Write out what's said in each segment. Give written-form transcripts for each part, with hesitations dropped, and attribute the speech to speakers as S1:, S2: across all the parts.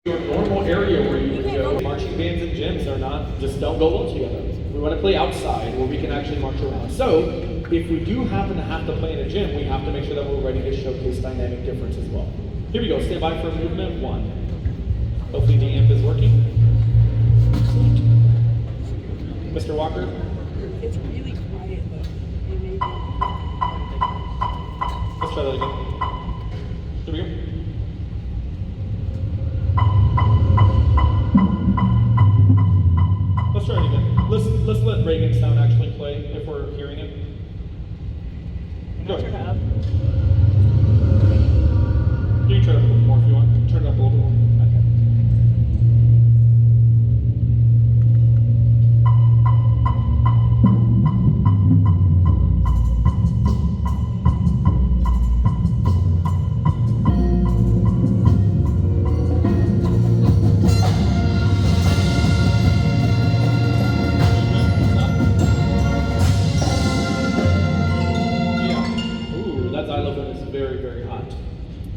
S1: Your normal area where you would go. Marching bands and gyms are not, just don't go well together. We want to play outside where we can actually march around. So if we do happen to have to play in a gym, we have to make sure that we're ready to showcase dynamic difference as well. Here we go, stand by for movement 1. Hopefully the amp is working. Mr. Walker?
S2: It's really quiet though.
S1: Let's try that again. Here we go. Let's try it again. Let's let Reagan's sound actually play if we're hearing it. Go ahead.
S2: Turn it up.
S1: You can turn it up a little more if you want. Turn it up a little more.
S2: Okay.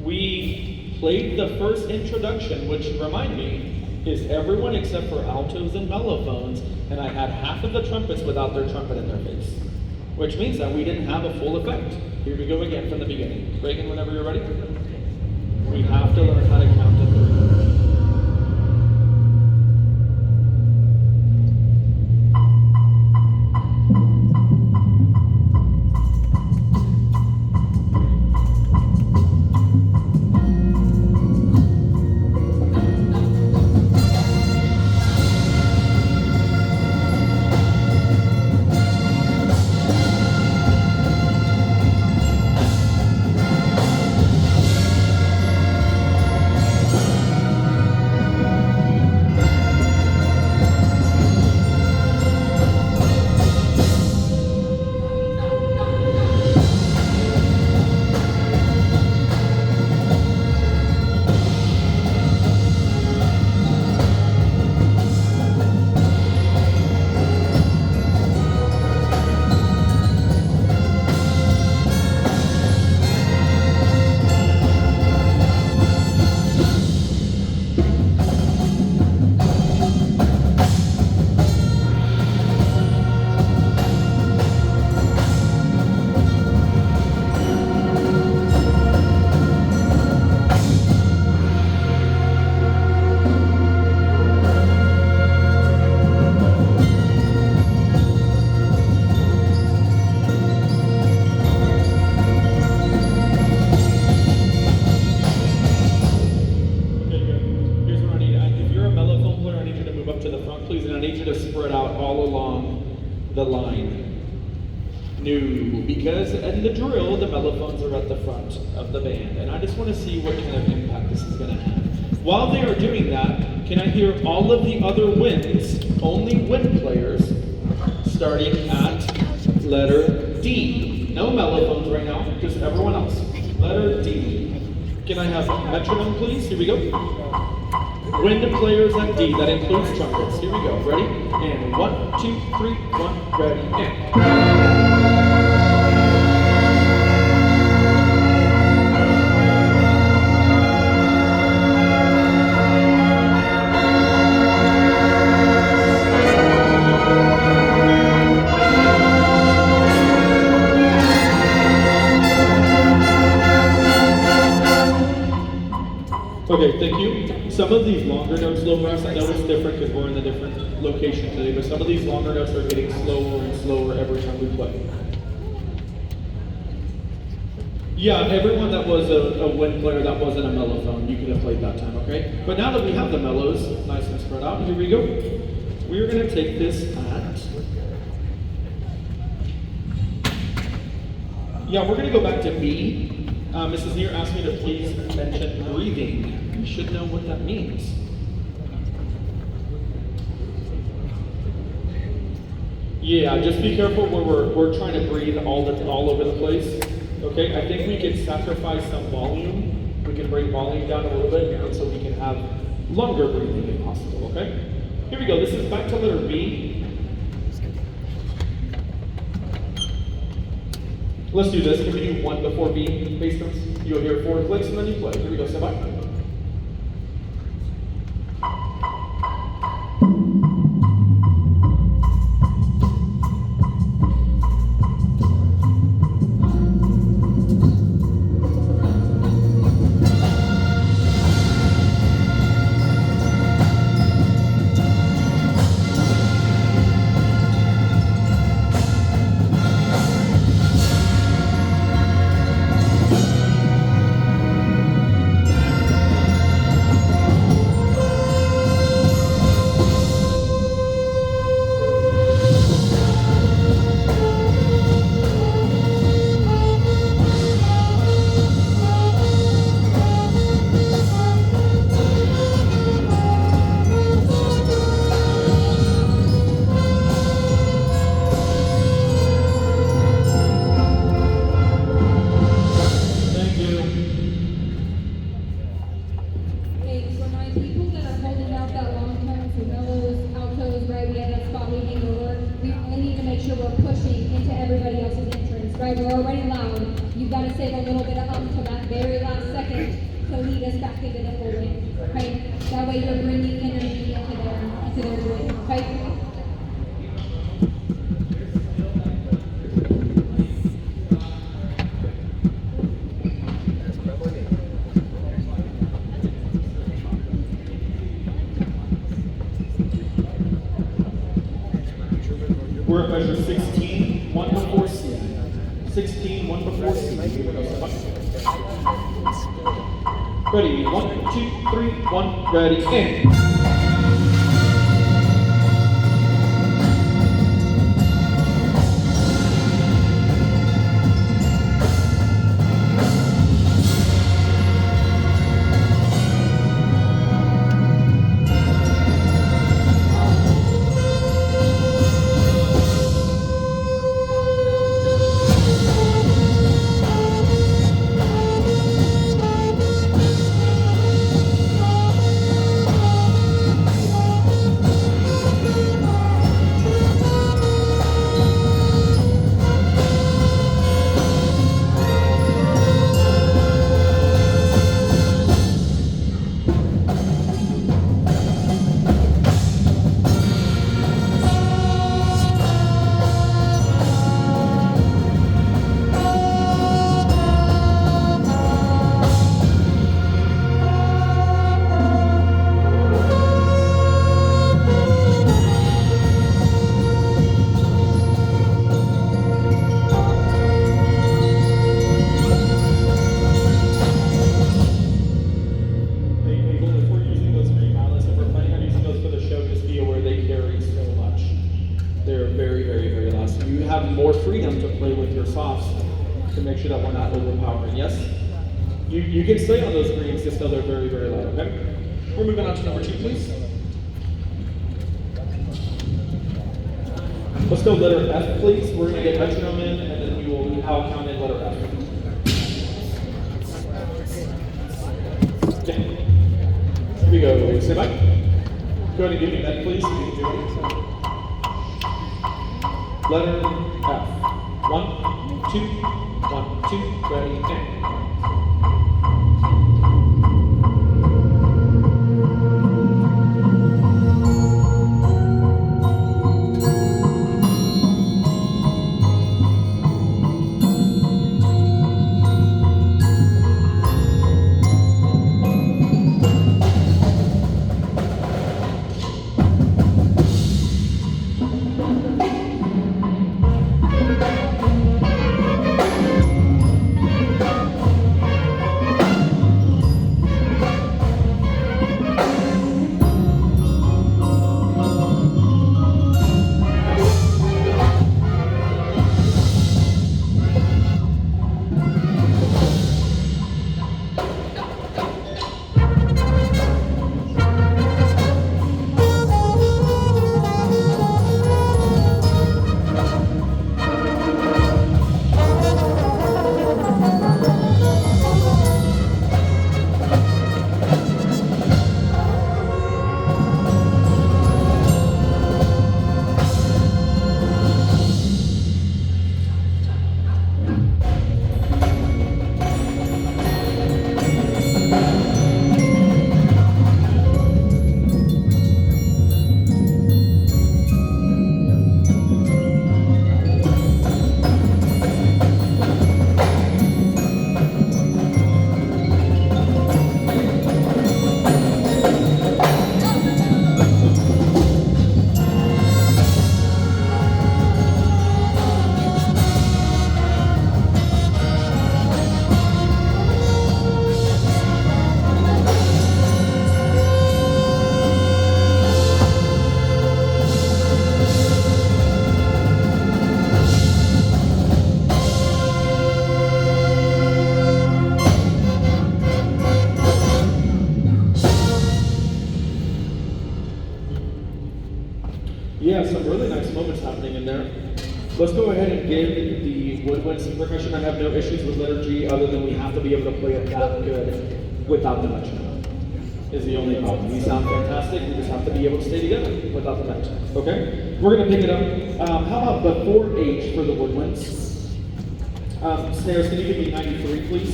S1: We played the first introduction, which, remind me, is everyone except for altos and mellophones, and I had half of the trumpets without their trumpet in their face, which means that we didn't have a full effect. Here we go again from the beginning. Reagan, whenever you're ready. We have to learn how to count to 3. The line. No, because in the drill, the mellophones are at the front of the band, and I just want to see what kind of impact this is going to have. While they are doing that, can I hear all of the other winds, only wind players, starting at letter D? No mellophones right now, just everyone else. Letter D. Can I have metronome, please? Here we go. Wind players at D, that includes trumpets. Here we go. Ready? And 1, 2, 3, 1, ready, and. Okay, thank you. Some of these longer notes, low brass, I know it's different because we're in a different location today, but some of these longer notes are getting slower and slower every time we play. Yeah, everyone that was a wind player that wasn't a mellophone, you could have played that time, okay? But now that we have the mellows nice and spread out, here we go. We're going to take this at... Yeah, we're going to go back to B. Mrs. Neer asked me to please mention breathing. You should know what that means. Yeah, just be careful when we're trying to breathe all over the place. Okay, I think we can sacrifice some volume. We can bring volume down a little bit, and so we can have longer breathing if possible. Okay, here we go. This is back to letter B. Let's do this. Can we do 1 before B, bass drums? You'll hear 4 clicks and then you play. Here we go, stand by.
S3: they're already loud. You've got to save a little bit of hum to that very last second to lead us back into the full wave. Okay? That way you're bringing energy into their groove. Okay?
S1: We're at measure 16, 1 before C. 16, 1 before C. Ready, 1, 2, 3, 1, ready, and. They're very, very, very loud. So you have more freedom to play with your softs to make sure that we're not overpowering. Yes? You can stay on those greens just though they're very, very loud, okay? We're moving on to number 2, please. Let's go letter F, please. We're going to get metronome in, and then we will count in letter F. Okay. Here we go. Stand by. Go ahead and give me that, please. So you can do it. Letter F. 1, 2, 1, 2, ready, and. Yeah, some really nice moments happening in there. Let's go ahead and give the woodwind some percussion. I have no issues with letter G other than we have to be able to play it that good without the metronome. Is the only problem. We sound fantastic, we just have to be able to stay together without the metronome. Okay? We're going to pick it up. How about before H for the woodwinds? Snares, can you give me 93, please?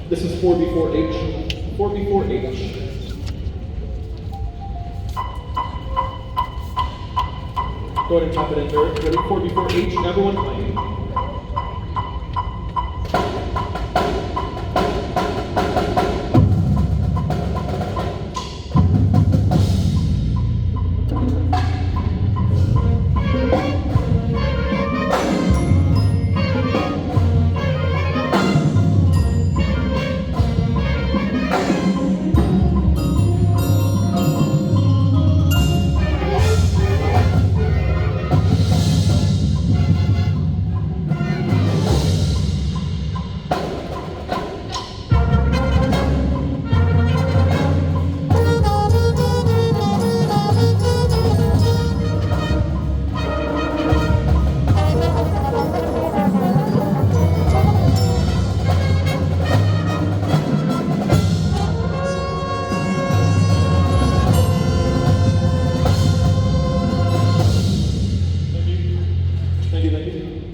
S1: This is 4 before H. 4 before H. Go ahead and tap it in there. Ready? 4 before H. Everyone playing.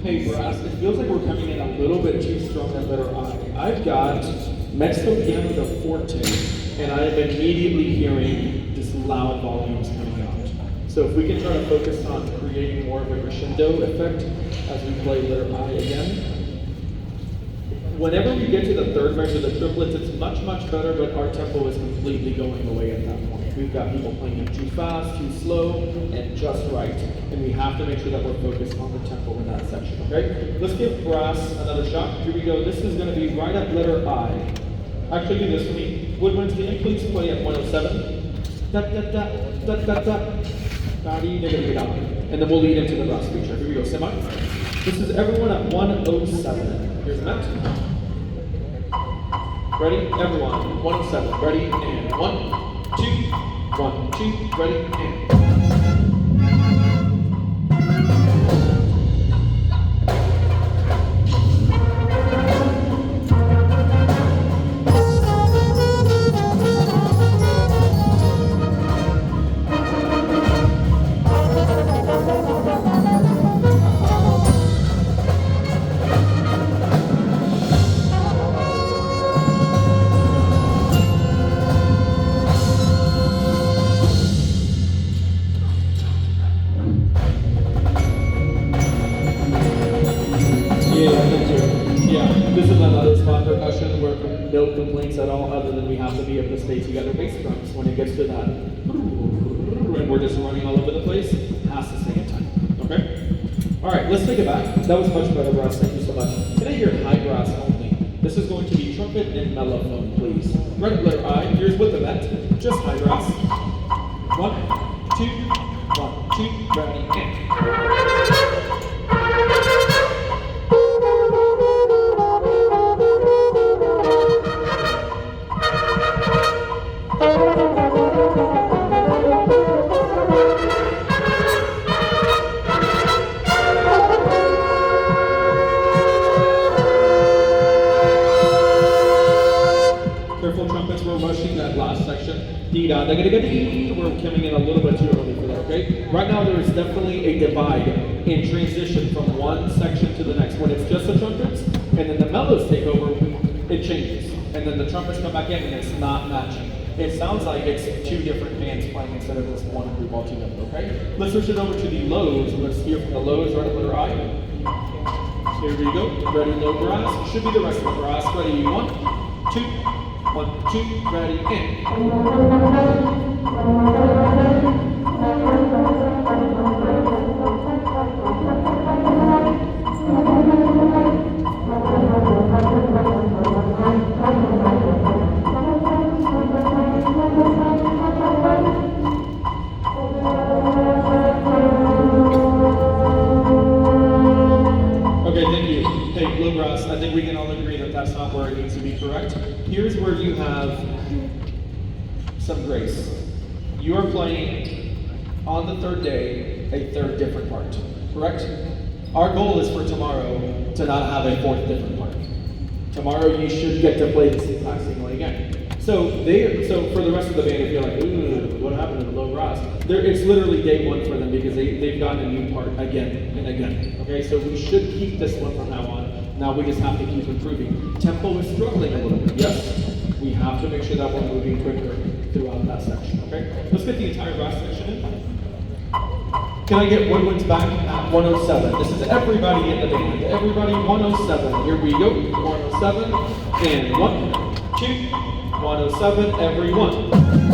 S1: Hey, brass, it feels like we're coming in a little bit too strong at letter I. I've got mezzo piano to forte, and I am immediately hearing just loud volumes coming out. So if we can try to focus on creating more of a crescendo effect as we play letter I again. Whenever we get to the third measure, the triplets, it's much, much better, but our tempo is completely going away at that point. We've got people playing it too fast, too slow, and just right. And we have to make sure that we're focused on the tempo in that section, okay? Let's give brass another shot. Here we go. This is going to be right at letter I. Actually, do this for me. Woodwinds, can you please play at 107? Da da da da da da. And then we'll lead into the brass feature. Here we go, semi. This is everyone at 107. Here's the net. Ready? Everyone. 107. Ready? And 1, 2, 1, 2. Ready? And. This is another spot percussion where no complaints at all, other than we have to be able to stay together bass drums when it gets to that. And we're just running all over the place. It has to stay in time. Okay? Alright, let's take it back. That was much better, brass. Thank you so much. Can I hear high brass only? This is going to be trumpet and mellophone, please. Right at letter I. Here's with the net. Just high brass. 1, 2, 1, 2, ready, and. Careful trumpets, we're rushing that last section. Dee-da, da-ga-da-ga-dee. We're coming in a little bit too early for that, okay? Right now there is definitely a divide in transition from one section to the next. When it's just the trumpets, and then the mellows take over, it changes. And then the trumpets come back in and it's not matching. It sounds like it's two different bands playing instead of just one group all together, okay? Let's switch it over to the lows. Let's hear from the lows right at letter I. Here we go. Ready, low brass. Should be the rest of the brass. Ready, 1, 2, 1, 2, ready, and. Okay, thank you. Hey, bluegrass, I think we can all agree that that's not where it needs to be, correct? Here's where you have some grace. You are playing on the third day a third different part, correct? Our goal is for tomorrow to not have a fourth different part. Tomorrow you should get to play this exact same way again. So for the rest of the band, if you're like, ooh, what happened to the low brass? It's literally day one for them because they've gotten a new part again and again. Okay, so we should keep this one from now on. Now we just have to keep improving. Tempo is struggling a little bit. Yes, we have to make sure that we're moving quicker throughout that section. Okay, let's get the entire brass section in. Can I get woodwinds back at 107? This is everybody in the band. Everybody 107. Here we go. 107 and 1, 2, 107. Everyone.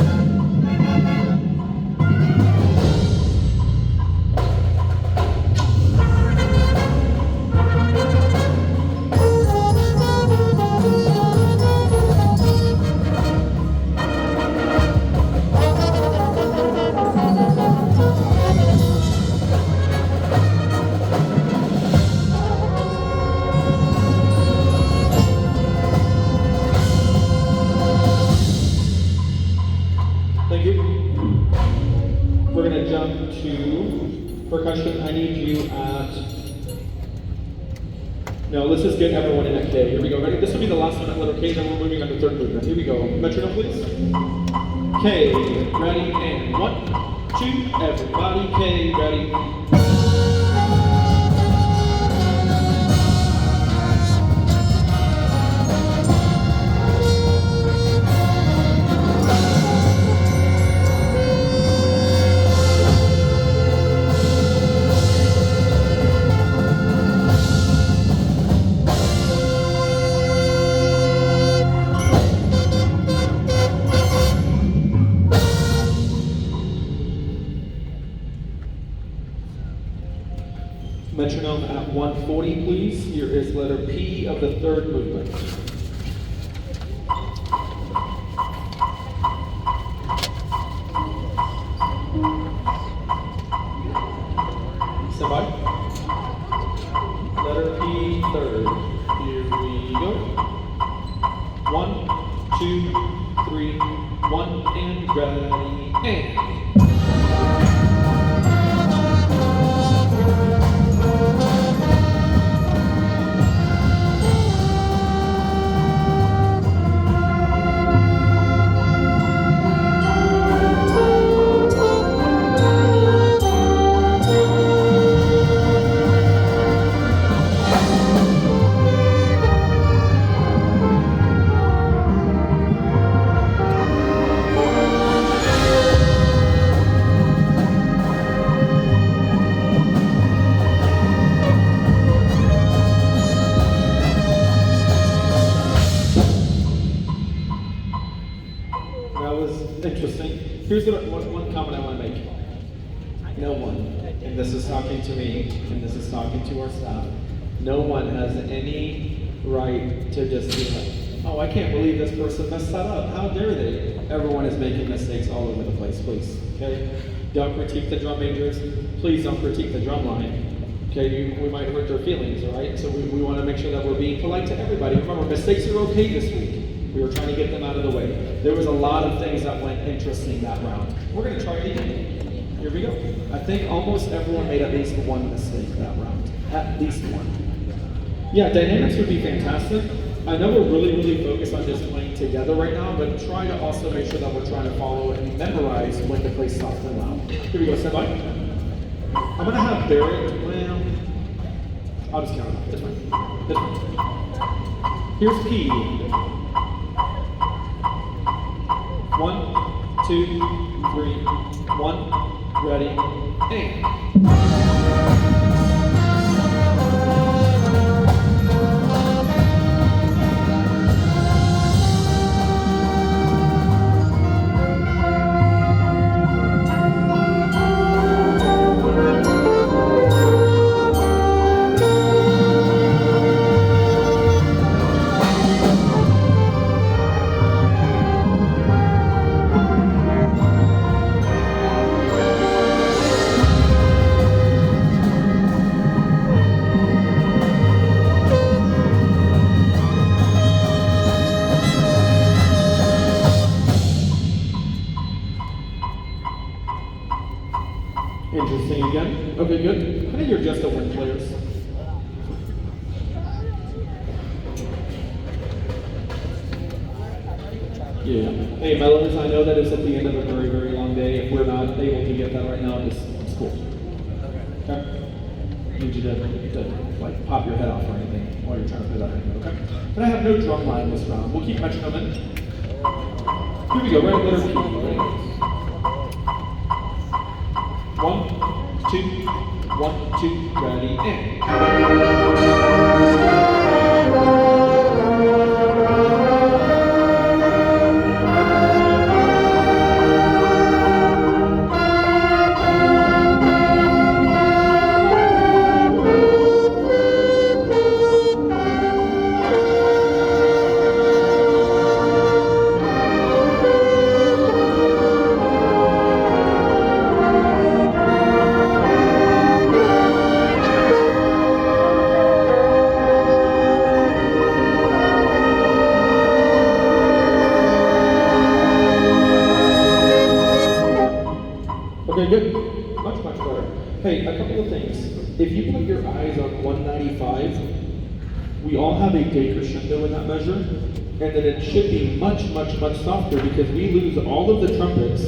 S1: Thank you. We're going to jump to percussion. I need you at... No, let's just get everyone in at K. Here we go. Ready? This will be the last one at letter K, then we're moving on to third movement. Here we go. Metronome, please. K. Ready? And 1, 2. Everybody. K. Ready? Metronome at 140, please. Here is letter P of the third movement. Stand by. Letter P, third. Here we go. 1, 2, 3, 1, and ready, and. Interesting. Here's one comment I want to make. No one, and this is talking to me, and this is talking to our staff, no one has any right to just be like, oh, I can't believe this person messed that up. How dare they? Everyone is making mistakes all over the place, please. Okay? Don't critique the drum majors. Please don't critique the drum line. Okay, we might hurt their feelings, all right? So we want to make sure that we're being polite to everybody. Remember, mistakes are okay this week. We were trying to get them out of the way. There was a lot of things that went interesting that round. We're going to try it again. Here we go. I think almost everyone made at least one mistake that round. At least one. Yeah, dynamics would be fantastic. I know we're really focused on just playing together right now, but try to also make sure that we're trying to follow and memorize when to play soft and loud. Here we go, stand by. I'm going to have Barrett, well, I'll just count it off. This one. This one. Here's P. 1, 2, 3, 1, ready, and. Interesting again. Okay, good. How many of you are just the wind players? Yeah. Hey, Mellors, I know that it's at the end of a very long day. if we're not able to get that right now, just school. Okay? I need you to like pop your head off or anything while you're trying to play that hand, okay? But I have no drum line this round. We'll keep metronome in. Here we go, right letter P. Ready? 1, 2, 1, 2, ready, and. Okay, good. Much better. Hey, a couple of things. If you put your eyes on 195, we all have a decrescendo in that measure, and then it should be much softer because we lose all of the trumpets,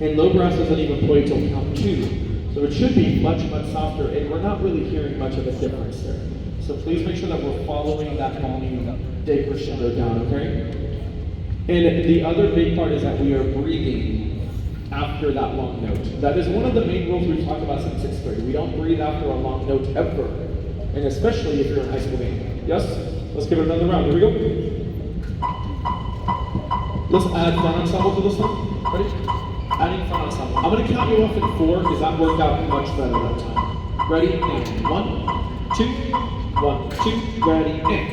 S1: and low brass doesn't even play till count 2. So it should be much softer, and we're not really hearing much of a difference there. So please make sure that we're following that volume decrescendo down, okay? And the other big part is that we are breathing after that long note. That is one of the main rules we've talked about since 6th grade. We don't breathe after a long note ever, and especially if you're in high school band. Yes? Let's give it another round. Here we go. Let's add front ensemble to this one. Ready? Adding front ensemble. I'm going to count you off at 4 because that worked out much better that time. Ready? And 1, 2, 1, 2, ready, and.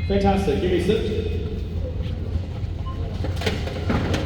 S1: Fantastic. Give me a sip.